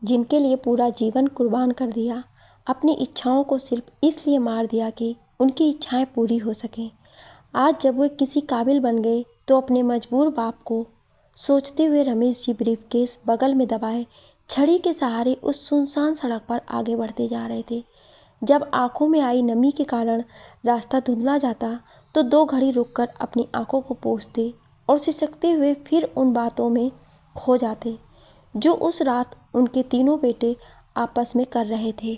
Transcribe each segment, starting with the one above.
जिनके लिए पूरा जीवन कुर्बान कर दिया, अपनी इच्छाओं को सिर्फ इसलिए मार दिया कि उनकी इच्छाएं पूरी हो सकें। आज जब वे किसी काबिल बन गए तो अपने मजबूर बाप को सोचते हुए रमेश जी ब्रीफकेस बगल में दबाए छड़ी के सहारे उस सुनसान सड़क पर आगे बढ़ते जा रहे थे। जब आंखों में आई नमी के कारण रास्ता धुंधला जाता तो 2 घड़ी रुककर अपनी आंखों को पोंछते और सिसकते हुए फिर उन बातों में खो जाते जो उस रात उनके तीनों बेटे आपस में कर रहे थे।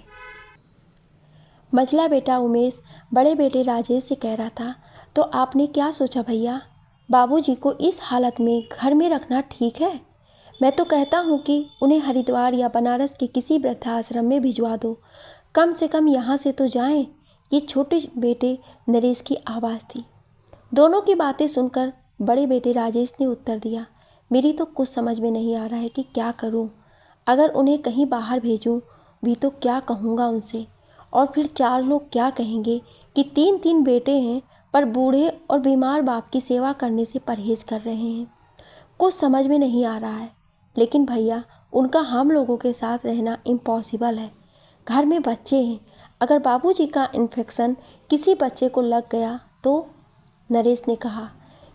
मझला बेटा उमेश बड़े बेटे राजेश से कह रहा था, तो आपने क्या सोचा भैया? बाबूजी को इस हालत में घर में रखना ठीक है? मैं तो कहता हूँ कि उन्हें हरिद्वार या बनारस के किसी वृद्धाश्रम में भिजवा दो, कम से कम यहाँ से तो जाएं। ये छोटे बेटे नरेश की आवाज़ थी। दोनों की बातें सुनकर बड़े बेटे राजेश ने उत्तर दिया, मेरी तो कुछ समझ में नहीं आ रहा है कि क्या करूं। अगर उन्हें कहीं बाहर भेजूं भी तो क्या कहूँगा उनसे, और फिर 4 लोग क्या कहेंगे कि 3 बेटे हैं पर बूढ़े और बीमार बाप की सेवा करने से परहेज कर रहे हैं। कुछ समझ में नहीं आ रहा है। लेकिन भैया, उनका हम लोगों के साथ रहना इम्पॉसिबल है। घर में बच्चे हैं, अगर बाबूजी का इन्फेक्शन किसी बच्चे को लग गया तो? नरेश ने कहा,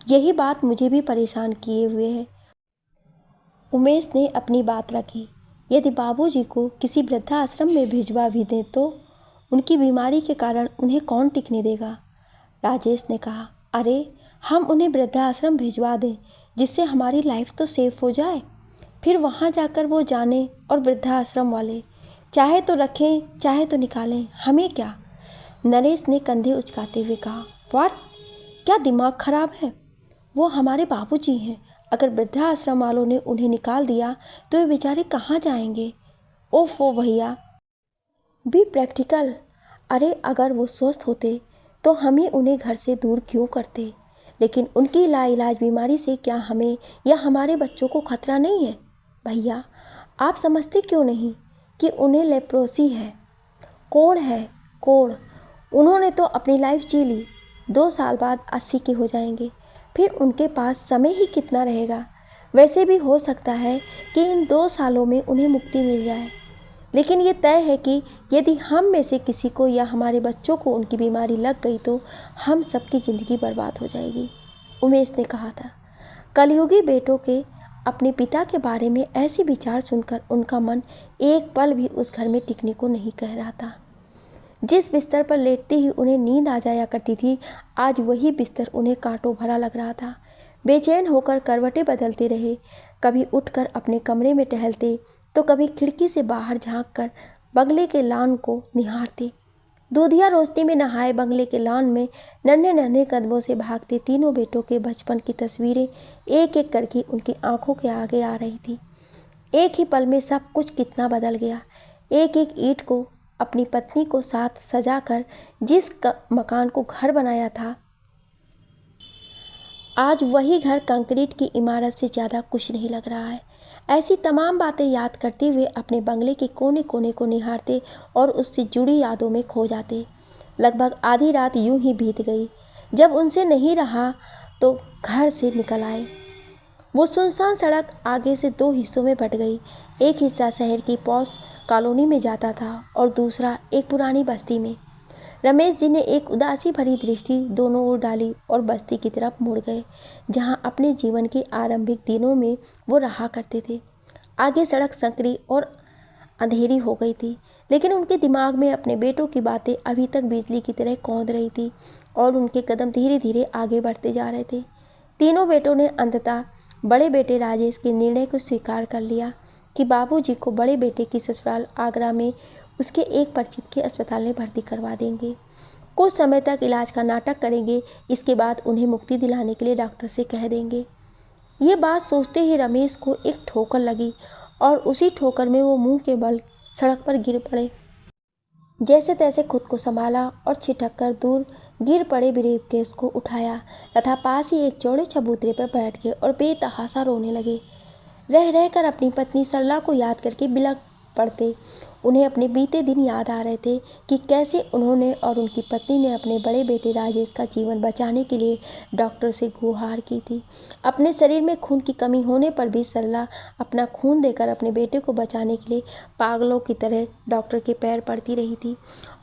यही बात मुझे भी परेशान किए हुए है। उमेश ने अपनी बात रखी, यदि बाबूजी को किसी वृद्धाश्रम में भिजवा भी दें तो उनकी बीमारी के कारण उन्हें कौन टिकने देगा? राजेश ने कहा, अरे हम उन्हें वृद्धाश्रम भिजवा दें जिससे हमारी लाइफ तो सेफ हो जाए। फिर वहाँ जाकर वो जाने और वृद्धाश्रम वाले चाहे तो रखें चाहे तो निकालें, हमें क्या? नरेश ने कंधे उचकाते हुए कहा, व्हाट? क्या दिमाग खराब है? वो हमारे बाबूजी हैं। अगर वृद्धाश्रम वालों ने उन्हें निकाल दिया तो वे बेचारे कहाँ जाएंगे? ओफो भैया, बी प्रैक्टिकल। अरे अगर वो स्वस्थ होते तो हम ही उन्हें घर से दूर क्यों करते? लेकिन उनकी लाइलाज बीमारी से क्या हमें या हमारे बच्चों को खतरा नहीं है? भैया, आप समझते क्यों नहीं कि उन्हें लेप्रोसी है? कोढ़ है, कोढ़। उन्होंने तो अपनी लाइफ जी ली, 2 साल बाद 80 के हो जाएंगे। फिर उनके पास समय ही कितना रहेगा? वैसे भी हो सकता है कि इन 2 सालों में उन्हें मुक्ति मिल जाए, लेकिन ये तय है कि यदि हम में से किसी को या हमारे बच्चों को उनकी बीमारी लग गई तो हम सबकी ज़िंदगी बर्बाद हो जाएगी। उमेश ने कहा था। कलयुगी बेटों के अपने पिता के बारे में ऐसे विचार सुनकर उनका मन एक पल भी उस घर में टिकने को नहीं कह रहा था। जिस बिस्तर पर लेटते ही उन्हें नींद आ जाया करती थी, आज वही बिस्तर उन्हें कांटों भरा लग रहा था। बेचैन होकर करवटें बदलते रहे, कभी उठकर अपने कमरे में टहलते तो कभी खिड़की से बाहर झांककर बंगले के लॉन को निहारते। दूधिया रोशनी में नहाए बंगले के लॉन में नन्हे नन्हे कदमों से भागते तीनों बेटों के बचपन की तस्वीरें एक एक करके उनकी आंखों के आगे आ रही थी। एक ही पल में सब कुछ कितना बदल गया। एक एक ईंट को अपनी पत्नी को साथ सजाकर जिस मकान को घर बनाया था, आज वही घर कंक्रीट की इमारत से ज़्यादा कुछ नहीं लग रहा है। ऐसी तमाम बातें याद करते हुए अपने बंगले के कोने कोने को निहारते और उससे जुड़ी यादों में खो जाते। लगभग आधी रात यूं ही बीत गई। जब उनसे नहीं रहा तो घर से निकल आए। वो सुनसान सड़क आगे से 2 हिस्सों में बट गई। एक हिस्सा शहर की पॉश कॉलोनी में जाता था और दूसरा एक पुरानी बस्ती में। रमेश जी ने एक उदासी भरी दृष्टि दोनों ओर डाली और बस्ती की तरफ मुड़ गए, जहां अपने जीवन के आरंभिक दिनों में वो रहा करते थे। आगे सड़क संकरी और अंधेरी हो गई थी, लेकिन उनके दिमाग में अपने बेटों की बातें अभी तक बिजली की तरह कौंध रही थी और उनके कदम धीरे धीरे आगे बढ़ते जा रहे थे। तीनों बेटों ने अंततः बड़े बेटे राजेश के निर्णय को स्वीकार कर लिया कि बाबूजी को बड़े बेटे की ससुराल आगरा में उसके एक परिचित के अस्पताल में भर्ती करवा देंगे। कुछ समय तक इलाज का नाटक करेंगे, इसके बाद उन्हें मुक्ति दिलाने के लिए डॉक्टर से कह देंगे। ये बात सोचते ही रमेश को एक ठोकर लगी और उसी ठोकर में वो मुंह के बल सड़क पर गिर पड़े। जैसे तैसे खुद को संभाला और छिटक कर दूर गिर पड़े ब्रीफकेस को उठाया तथा पास ही एक चौड़े चबूतरे पर बैठ गए और बेतहासा रोने लगे। रह रहकर अपनी पत्नी सरला को याद करके बिलख पड़ते उन्हें अपने बीते दिन याद आ रहे थे कि कैसे उन्होंने और उनकी पत्नी ने अपने बड़े बेटे राजेश का जीवन बचाने के लिए डॉक्टर से गुहार की थी। अपने शरीर में खून की कमी होने पर भी सरला अपना खून देकर अपने बेटे को बचाने के लिए पागलों की तरह डॉक्टर के पैर पड़ती रही थी।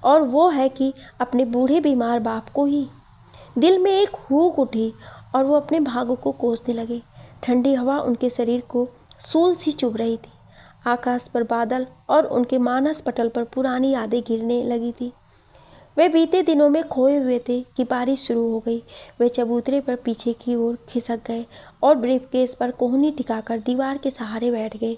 और वो है कि अपने बूढ़े बीमार बाप को ही दिल में एक हुक उठी और वो अपने भागों को कोसने लगे। ठंडी हवा उनके शरीर को सूल सी चुभ रही थी। आकाश पर बादल और उनके मानस पटल पर पुरानी यादें गिरने लगी थी। वे बीते दिनों में खोए हुए थे कि बारिश शुरू हो गई। वे चबूतरे पर पीछे की ओर खिसक गए और ब्रीफकेस पर कोहनी टिकाकर दीवार के सहारे बैठ गए।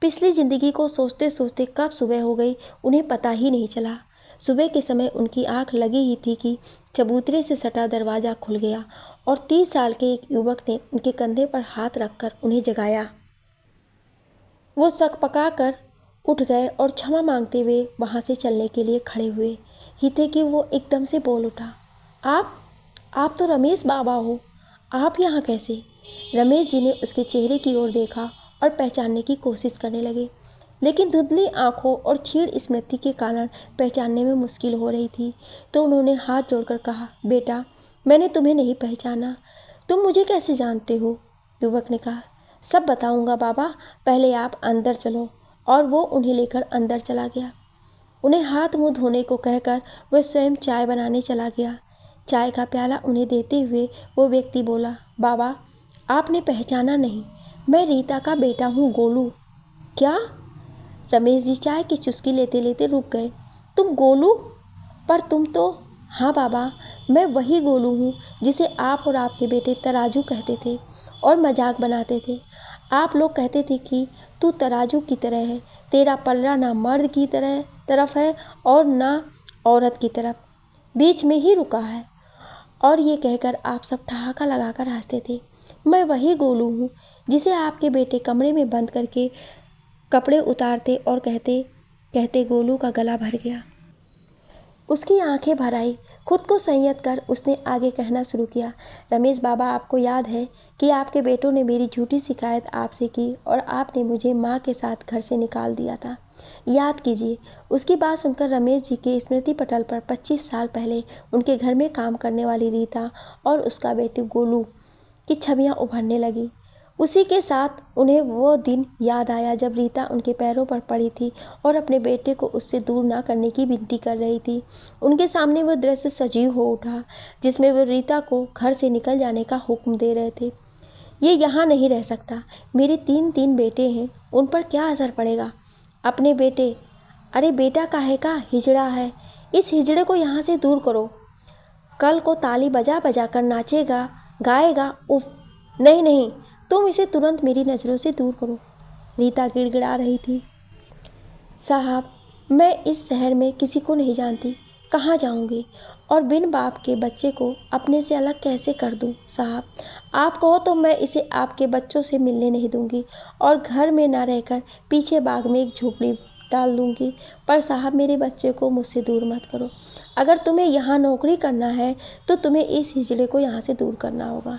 पिछली जिंदगी को सोचते सोचते कब सुबह हो गई उन्हें पता ही नहीं चला। सुबह के समय उनकी आंख लगी ही थी कि चबूतरे से सटा दरवाज़ा खुल गया और 30 साल के एक युवक ने उनके कंधे पर हाथ रखकर उन्हें जगाया। वो सकपका कर उठ गए और क्षमा मांगते हुए वहाँ से चलने के लिए खड़े हुए ही थे कि वो एकदम से बोल उठा, आप तो रमेश बाबा हो, आप यहाँ कैसे? रमेश जी ने उसके चेहरे की ओर देखा और पहचानने की कोशिश करने लगे, लेकिन धुंधली आंखों और क्षीण स्मृति के कारण पहचानने में मुश्किल हो रही थी। तो उन्होंने हाथ जोड़कर कहा, बेटा मैंने तुम्हें नहीं पहचाना, तुम मुझे कैसे जानते हो? युवक ने कहा, सब बताऊंगा बाबा, पहले आप अंदर चलो। और वो उन्हें लेकर अंदर चला गया। उन्हें हाथ मुंह धोने को कहकर वह स्वयं चाय बनाने चला गया। चाय का प्याला उन्हें देते हुए वो व्यक्ति बोला, बाबा आपने पहचाना नहीं, मैं रीता का बेटा हूँ, गोलू। क्या? रमेश जी चाय की चुस्की लेते लेते रुक गए। तुम गोलू? पर तुम तो। हाँ बाबा, मैं वही गोलू हूँ जिसे आप और आपके बेटे तराजू कहते थे और मजाक बनाते थे। आप लोग कहते थे कि तू तराजू की तरह है, तेरा पल्ला ना मर्द की तरफ है और ना औरत की तरफ, बीच में ही रुका है। और ये कहकर आप सब ठहाका लगाकर हंसते थे। मैं वही गोलू हूँ जिसे आपके बेटे कमरे में बंद करके कपड़े उतारते और कहते कहते गोलू का गला भर गया। उसकी आंखें भर आई। खुद को संयत कर उसने आगे कहना शुरू किया, रमेश बाबा आपको याद है कि आपके बेटों ने मेरी झूठी शिकायत आपसे की और आपने मुझे माँ के साथ घर से निकाल दिया था। याद कीजिए। उसकी बात सुनकर रमेश जी के स्मृति पटल पर 25 साल पहले उनके घर में काम करने वाली रीता और उसका बेटे गोलू की छवियाँ उभरने लगी। उसी के साथ उन्हें वो दिन याद आया जब रीता उनके पैरों पर पड़ी थी और अपने बेटे को उससे दूर ना करने की विनती कर रही थी। उनके सामने वो दृश्य सजीव हो उठा जिसमें वो रीता को घर से निकल जाने का हुक्म दे रहे थे। ये यहाँ नहीं रह सकता, मेरे तीन बेटे हैं, उन पर क्या असर पड़ेगा? अपने बेटे? अरे बेटा काहे का, हिजड़ा है, इस हिजड़े को यहाँ से दूर करो। कल को ताली बजा बजा कर नाचेगा गाएगा। उफ, नहीं नहीं, तुम इसे तुरंत मेरी नज़रों से दूर करो। रीता गिड़गिड़ा रही थी। साहब, मैं इस शहर में किसी को नहीं जानती, कहाँ जाऊँगी और बिन बाप के बच्चे को अपने से अलग कैसे कर दूँ? साहब, आप कहो तो मैं इसे आपके बच्चों से मिलने नहीं दूँगी और घर में ना रहकर पीछे बाग में एक झोपड़ी डाल दूँगी। पर साहब, मेरे बच्चे को मुझसे दूर मत करो। अगर तुम्हें यहाँ नौकरी करना है तो तुम्हें इस हिजड़े को यहाँ से दूर करना होगा।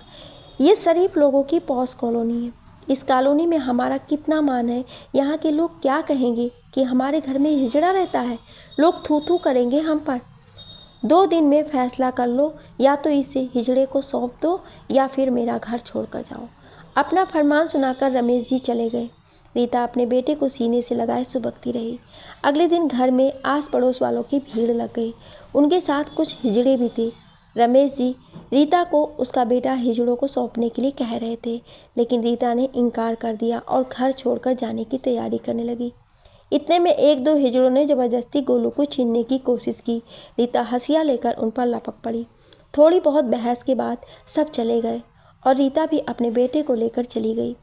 ये शरीफ लोगों की पॉश कॉलोनी है। इस कॉलोनी में हमारा कितना मान है। यहाँ के लोग क्या कहेंगे कि हमारे घर में हिजड़ा रहता है। लोग थू थू करेंगे हम पर। 2 दिन में फैसला कर लो, या तो इसे हिजड़े को सौंप दो या फिर मेरा घर छोड़कर जाओ। अपना फरमान सुनाकर रमेश जी चले गए। रीता अपने बेटे को सीने से लगाए सुबकती रही। अगले दिन घर में आस पड़ोस वालों की भीड़ लग गई। उनके साथ कुछ हिजड़े भी थे। रमेश जी रीता को उसका बेटा हिजड़ों को सौंपने के लिए कह रहे थे, लेकिन रीता ने इनकार कर दिया और घर छोड़कर जाने की तैयारी करने लगी। इतने में 1-2 हिजड़ों ने ज़बरदस्ती गोलू को छीनने की कोशिश की। रीता हंसिया लेकर उन पर लपक पड़ी। थोड़ी बहुत बहस के बाद सब चले गए और रीता भी अपने बेटे को लेकर चली गई।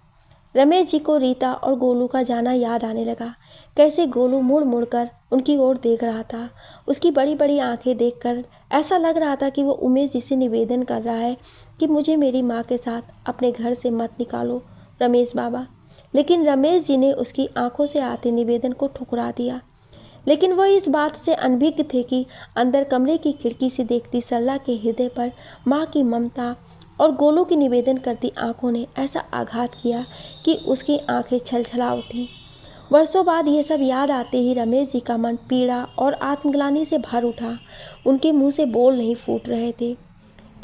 रमेश जी को रीता और गोलू का जाना याद आने लगा। कैसे गोलू मुड़ मुड़ कर उनकी ओर देख रहा था। उसकी बड़ी बड़ी आंखें देखकर ऐसा लग रहा था कि वो उमेश जी से निवेदन कर रहा है कि मुझे मेरी माँ के साथ अपने घर से मत निकालो रमेश बाबा। लेकिन रमेश जी ने उसकी आंखों से आते निवेदन को ठुकरा दिया। लेकिन वह इस बात से अनभिज्ञ थे कि अंदर कमरे की खिड़की से देखती सरला के हृदय पर माँ की ममता और गोलू की निवेदन करती आंखों ने ऐसा आघात किया कि उसकी आंखें छलछला उठी। वर्षों बाद ये सब याद आते ही रमेश जी का मन पीड़ा और आत्मग्लानि से भर उठा। उनके मुंह से बोल नहीं फूट रहे थे।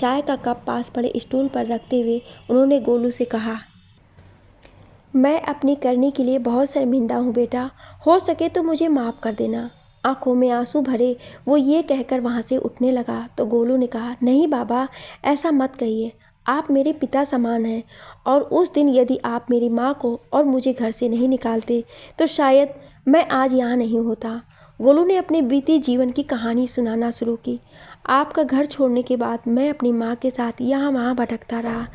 चाय का कप पास पड़े स्टूल पर रखते हुए उन्होंने गोलू से कहा, मैं अपनी करनी के लिए बहुत शर्मिंदा हूँ बेटा, हो सके तो मुझे माफ़ कर देना। आंखों में आंसू भरे वो ये कहकर वहाँ से उठने लगा तो गोलू ने कहा, नहीं बाबा, ऐसा मत कहिए, आप मेरे पिता समान हैं और उस दिन यदि आप मेरी माँ को और मुझे घर से नहीं निकालते तो शायद मैं आज यहाँ नहीं होता। गोलू ने अपने बीती जीवन की कहानी सुनाना शुरू की। आपका घर छोड़ने के बाद मैं अपनी माँ के साथ यहाँ वहाँ भटकता रहा।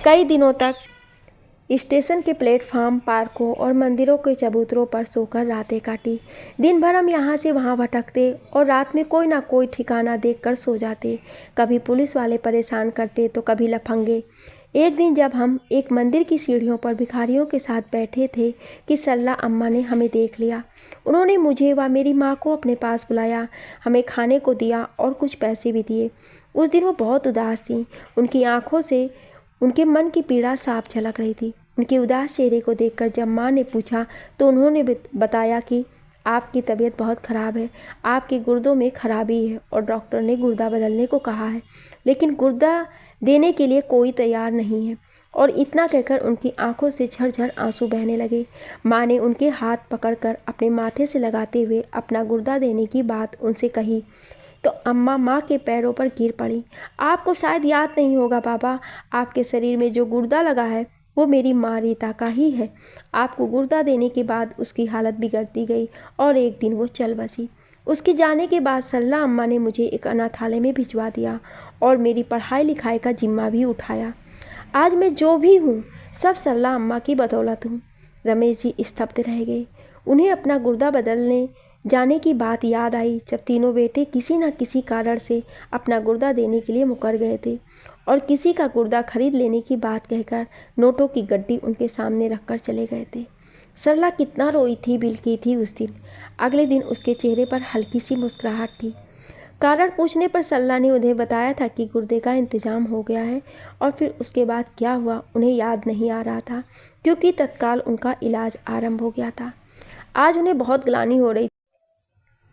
कई दिनों तक स्टेशन के प्लेटफार्म, पार्कों और मंदिरों के चबूतरों पर सोकर रातें काटी। दिन भर हम यहाँ से वहाँ भटकते और रात में कोई ना कोई ठिकाना देखकर सो जाते। कभी पुलिस वाले परेशान करते तो कभी लफंगे। एक दिन जब हम एक मंदिर की सीढ़ियों पर भिखारियों के साथ बैठे थे कि सरला अम्मा ने हमें देख लिया। उन्होंने मुझे व मेरी माँ को अपने पास बुलाया, हमें खाने को दिया और कुछ पैसे भी दिए। उस दिन वो बहुत उदास थीं। उनकी आंखों से उनके मन की पीड़ा साफ झलक रही थी। उनके उदास चेहरे को देखकर जब माँ ने पूछा तो उन्होंने बताया कि आपकी तबीयत बहुत ख़राब है, आपके गुर्दों में खराबी है और डॉक्टर ने गुर्दा बदलने को कहा है, लेकिन गुर्दा देने के लिए कोई तैयार नहीं है। और इतना कहकर उनकी आंखों से झरझर आंसू बहने लगे। माँ ने उनके हाथ पकड़कर अपने माथे से लगाते हुए अपना गुर्दा देने की बात उनसे कही तो अम्मा माँ के पैरों पर गिर पड़ी। आपको शायद याद नहीं होगा बाबा, आपके शरीर में जो गुर्दा लगा है वो मेरी माँ रीता का ही है। आपको गुर्दा देने के बाद उसकी हालत बिगड़ती गई और एक दिन वो चल बसी। उसके जाने के बाद सरला अम्मा ने मुझे एक अनाथालय में भिजवा दिया और मेरी पढ़ाई लिखाई का जिम्मा भी उठाया। आज मैं जो भी हूँ सब सरला अम्मा की बदौलत हूँ। रमेश जी स्तब्ध रह गए। उन्हें अपना गुर्दा बदलने जाने की बात याद आई जब तीनों बेटे किसी न किसी कारण से अपना गुर्दा देने के लिए मुकर गए थे और किसी का गुर्दा खरीद लेने की बात कहकर नोटों की गड्डी उनके सामने रखकर चले गए थे। सरला कितना रोई थी, बिलकी थी उस दिन। अगले दिन उसके चेहरे पर हल्की सी मुस्कुराहट थी। कारण पूछने पर सरला ने उन्हें बताया था कि गुर्दे का इंतजाम हो गया है और फिर उसके बाद क्या हुआ उन्हें याद नहीं आ रहा था क्योंकि तत्काल उनका इलाज आरंभ हो गया था। आज उन्हें बहुत ग्लानि हो रही,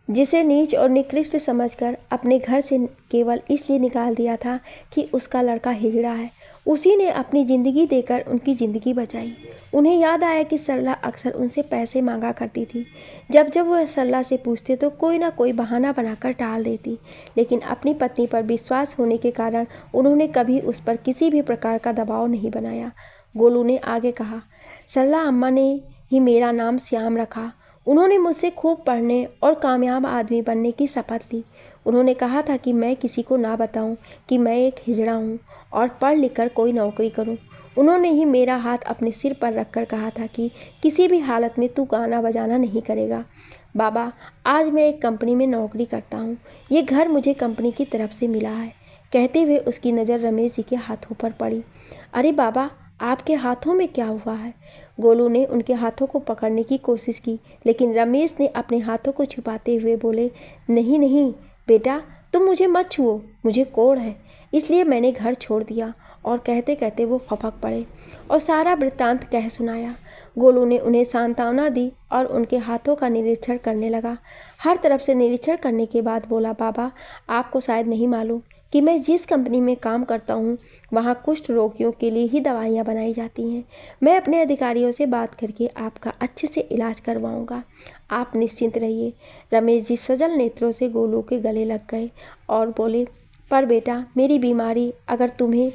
जिसे नीच और निकृष्ट समझकर अपने घर से केवल इसलिए निकाल दिया था कि उसका लड़का हिजड़ा है। उसी ने अपनी ज़िंदगी देकर उनकी ज़िंदगी बचाई। उन्हें याद आया कि सरला अक्सर उनसे पैसे मांगा करती थी। जब जब वह सरला से पूछते तो कोई ना कोई बहाना बनाकर टाल देती, लेकिन अपनी पत्नी पर विश्वास होने के कारण उन्होंने कभी उस पर किसी भी प्रकार का दबाव नहीं बनाया। गोलू ने आगे कहा, सरला अम्मा ने ही मेरा नाम श्याम रखा। उन्होंने मुझसे खूब पढ़ने और कामयाब आदमी बनने की शपथ ली। उन्होंने कहा था कि मैं किसी को ना बताऊं कि मैं एक हिजड़ा हूं और पढ़ लिख कर कोई नौकरी करूं। उन्होंने ही मेरा हाथ अपने सिर पर रखकर कहा था कि किसी भी हालत में तू गाना बजाना नहीं करेगा। बाबा, आज मैं एक कंपनी में नौकरी करता हूं। ये घर मुझे कंपनी की तरफ से मिला है। कहते हुए उसकी नज़र रमेश जी के हाथों पर पड़ी। अरे बाबा, आपके हाथों में क्या हुआ है? गोलू ने उनके हाथों को पकड़ने की कोशिश की, लेकिन रमेश ने अपने हाथों को छुपाते हुए बोले, नहीं नहीं बेटा, तुम मुझे मत छुओ, मुझे कोढ़ है, इसलिए मैंने घर छोड़ दिया। और कहते कहते वो फपक पड़े और सारा वृत्तांत कह सुनाया। गोलू ने उन्हें सांत्वना दी और उनके हाथों का निरीक्षण करने लगा। हर तरफ से निरीक्षण करने के बाद बोला, बाबा, आपको शायद नहीं मालूम कि मैं जिस कंपनी में काम करता हूँ वहाँ कुष्ठ रोगियों के लिए ही दवाइयाँ बनाई जाती हैं। मैं अपने अधिकारियों से बात करके आपका अच्छे से इलाज करवाऊँगा, आप निश्चिंत रहिए। रमेश जी सजल नेत्रों से गोलू के गले लग गए और बोले, पर बेटा, मेरी बीमारी अगर तुम्हें।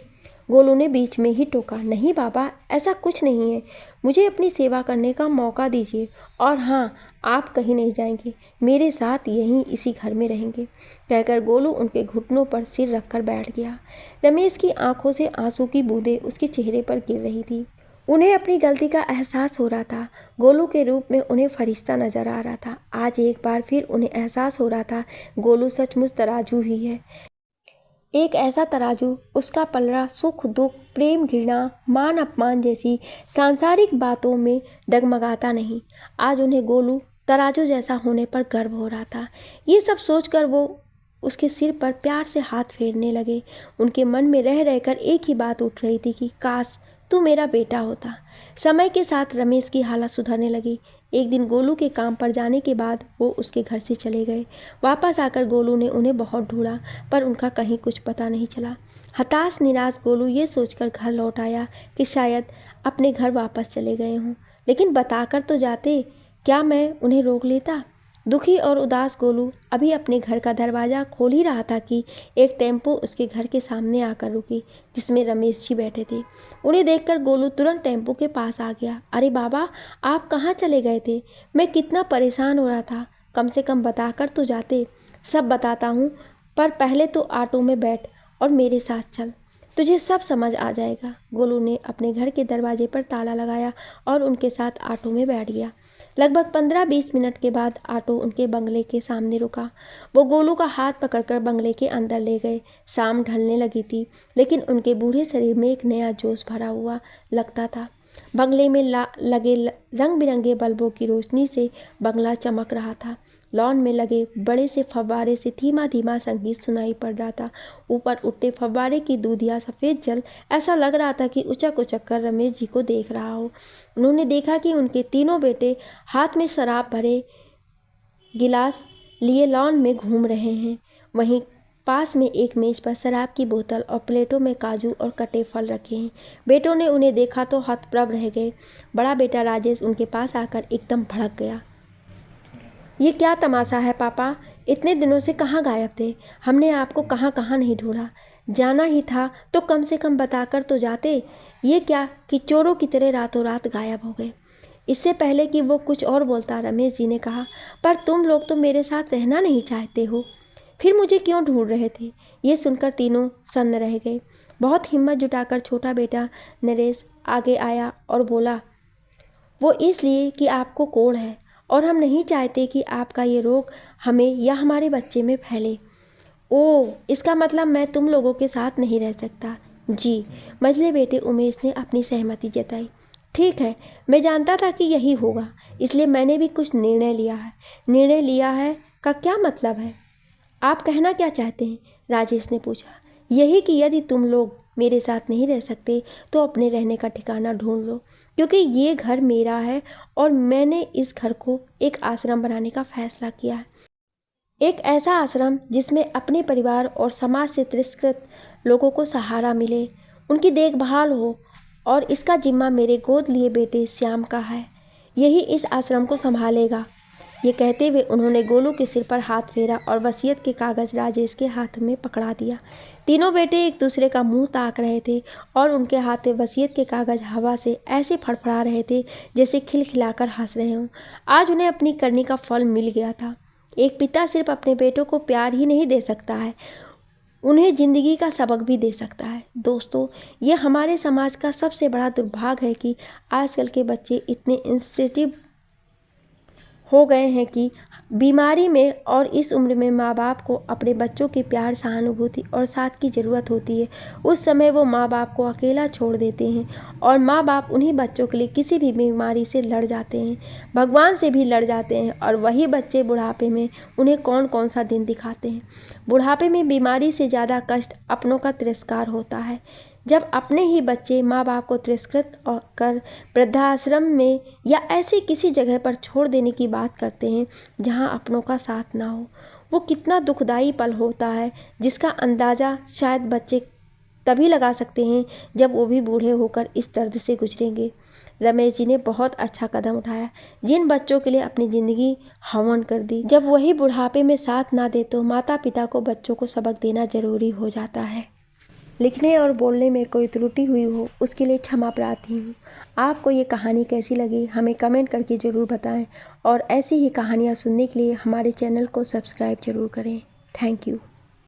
गोलू ने बीच में ही टोका, नहीं बाबा, ऐसा कुछ नहीं है, मुझे अपनी सेवा करने का मौका दीजिए। और हाँ, आप कहीं नहीं जाएंगे, मेरे साथ यहीं इसी घर में रहेंगे। कहकर गोलू उनके घुटनों पर सिर रखकर बैठ गया। रमेश की आंखों से आंसू की बूंदें उसके चेहरे पर गिर रही थी। उन्हें अपनी गलती का एहसास हो रहा था। गोलू के रूप में उन्हें फरिश्ता नजर आ रहा था। आज एक बार फिर उन्हें एहसास हो रहा था, गोलू सचमुच तराजू ही है। एक ऐसा तराजू, उसका पलड़ा सुख दुख, प्रेम घृणा, मान अपमान जैसी सांसारिक बातों में डगमगाता नहीं। आज उन्हें गोलू तराजू जैसा होने पर गर्व हो रहा था। ये सब सोचकर वो उसके सिर पर प्यार से हाथ फेरने लगे। उनके मन में रह रहकर एक ही बात उठ रही थी कि काश तू मेरा बेटा होता। समय के साथ रमेश की हालत सुधरने लगी। एक दिन गोलू के काम पर जाने के बाद वो उसके घर से चले गए। वापस आकर गोलू ने उन्हें बहुत ढूंढा पर उनका कहीं कुछ पता नहीं चला। हताश निराश गोलू ये सोचकर घर लौट आया कि शायद अपने घर वापस चले गए हों, लेकिन बताकर तो जाते, क्या मैं उन्हें रोक लेता। दुखी और उदास गोलू अभी अपने घर का दरवाज़ा खोल ही रहा था कि एक टेम्पो उसके घर के सामने आकर रुकी, जिसमें रमेश जी बैठे थे। उन्हें देखकर गोलू तुरंत टेम्पो के पास आ गया। अरे बाबा, आप कहाँ चले गए थे? मैं कितना परेशान हो रहा था, कम से कम बताकर तो जाते। सब बताता हूँ, पर पहले तो ऑटो में बैठ और मेरे साथ चल, तुझे सब समझ आ जाएगा। गोलू ने अपने घर के दरवाजे पर ताला लगाया और उनके साथ ऑटो में बैठ गया। लगभग 15-20 मिनट के बाद ऑटो उनके बंगले के सामने रुका। वो गोलू का हाथ पकड़कर बंगले के अंदर ले गए। शाम ढलने लगी थी, लेकिन उनके बूढ़े शरीर में एक नया जोश भरा हुआ लगता था। बंगले में लगे रंग बिरंगे बल्बों की रोशनी से बंगला चमक रहा था। लॉन में लगे बड़े से फव्वारे से धीमा धीमा संगीत सुनाई पड़ रहा था। ऊपर उठते फव्वारे की दूधिया सफ़ेद जल ऐसा लग रहा था कि उचक उचक कर रमेश जी को देख रहा हो। उन्होंने देखा कि उनके तीनों बेटे हाथ में शराब भरे गिलास लिए लॉन में घूम रहे हैं। वहीं पास में एक मेज पर शराब की बोतल और प्लेटों में काजू और कटे फल रखे हैं। बेटों ने उन्हें देखा तो हतप्रभ रह गए। बड़ा बेटा राजेश उनके पास आकर एकदम भड़क गया। ये क्या तमाशा है पापा? इतने दिनों से कहाँ गायब थे? हमने आपको कहाँ कहाँ नहीं ढूंढा। जाना ही था तो कम से कम बताकर तो जाते। ये क्या कि चोरों की तरह रातों रात गायब हो गए। इससे पहले कि वो कुछ और बोलता, रमेश जी ने कहा, पर तुम लोग तो मेरे साथ रहना नहीं चाहते हो, फिर मुझे क्यों ढूंढ रहे थे? ये सुनकर तीनों सन्न रह गए। बहुत हिम्मत जुटाकर छोटा बेटा नरेश आगे आया और बोला, वो इसलिए कि आपको कोढ़ है और हम नहीं चाहते कि आपका ये रोग हमें या हमारे बच्चे में फैले। ओह, इसका मतलब मैं तुम लोगों के साथ नहीं रह सकता। जी, मझले बेटे उमेश ने अपनी सहमति जताई। ठीक है, मैं जानता था कि यही होगा, इसलिए मैंने भी कुछ निर्णय लिया है। निर्णय लिया है का क्या मतलब है? आप कहना क्या चाहते हैं? राजेश ने पूछा। यही कि यदि तुम लोग मेरे साथ नहीं रह सकते तो अपने रहने का ठिकाना ढूंढ लो, क्योंकि ये घर मेरा है और मैंने इस घर को एक आश्रम बनाने का फैसला किया है। एक ऐसा आश्रम जिसमें अपने परिवार और समाज से तिरस्कृत लोगों को सहारा मिले, उनकी देखभाल हो, और इसका जिम्मा मेरे गोद लिए बेटे श्याम का है। यही इस आश्रम को संभालेगा। ये कहते हुए उन्होंने गोलू के सिर पर हाथ फेरा और वसीयत के कागज़ राजेश के हाथ में पकड़ा दिया। तीनों बेटे एक दूसरे का मुंह ताक रहे थे और उनके हाथ में वसीयत के कागज़ हवा से ऐसे फड़फड़ा रहे थे जैसे खिलखिलाकर हंस रहे हों। आज उन्हें अपनी करनी का फल मिल गया था। एक पिता सिर्फ अपने बेटों को प्यार ही नहीं दे सकता है, उन्हें ज़िंदगी का सबक भी दे सकता है। दोस्तों, ये हमारे समाज का सबसे बड़ा दुर्भाग्य है कि आजकल के बच्चे इतने इंसेंसिटिव हो गए हैं कि बीमारी में और इस उम्र में माँ बाप को अपने बच्चों के प्यार, सहानुभूति और साथ की ज़रूरत होती है। उस समय वो माँ बाप को अकेला छोड़ देते हैं और माँ बाप उन्हीं बच्चों के लिए किसी भी बीमारी से लड़ जाते हैं, भगवान से भी लड़ जाते हैं। और वही बच्चे बुढ़ापे में उन्हें कौन कौन सा दिन दिखाते हैं। बुढ़ापे में बीमारी से ज़्यादा कष्ट अपनों का तिरस्कार होता है। जब अपने ही बच्चे माँ बाप को तिरस्कृत कर वृद्धाश्रम में या ऐसी किसी जगह पर छोड़ देने की बात करते हैं जहाँ अपनों का साथ ना हो, वो कितना दुखदाई पल होता है, जिसका अंदाज़ा शायद बच्चे तभी लगा सकते हैं जब वो भी बूढ़े होकर इस दर्द से गुजरेंगे। रमेश जी ने बहुत अच्छा कदम उठाया, जिन बच्चों के लिए अपनी ज़िंदगी हवन कर दी। जब वही बुढ़ापे में साथ ना दे तो माता पिता को बच्चों को सबक देना ज़रूरी हो जाता है। लिखने और बोलने में कोई त्रुटि हुई हो उसके लिए क्षमा प्रार्थी हूँ। आपको ये कहानी कैसी लगी हमें कमेंट करके ज़रूर बताएं और ऐसी ही कहानियाँ सुनने के लिए हमारे चैनल को सब्सक्राइब ज़रूर करें। Thank you.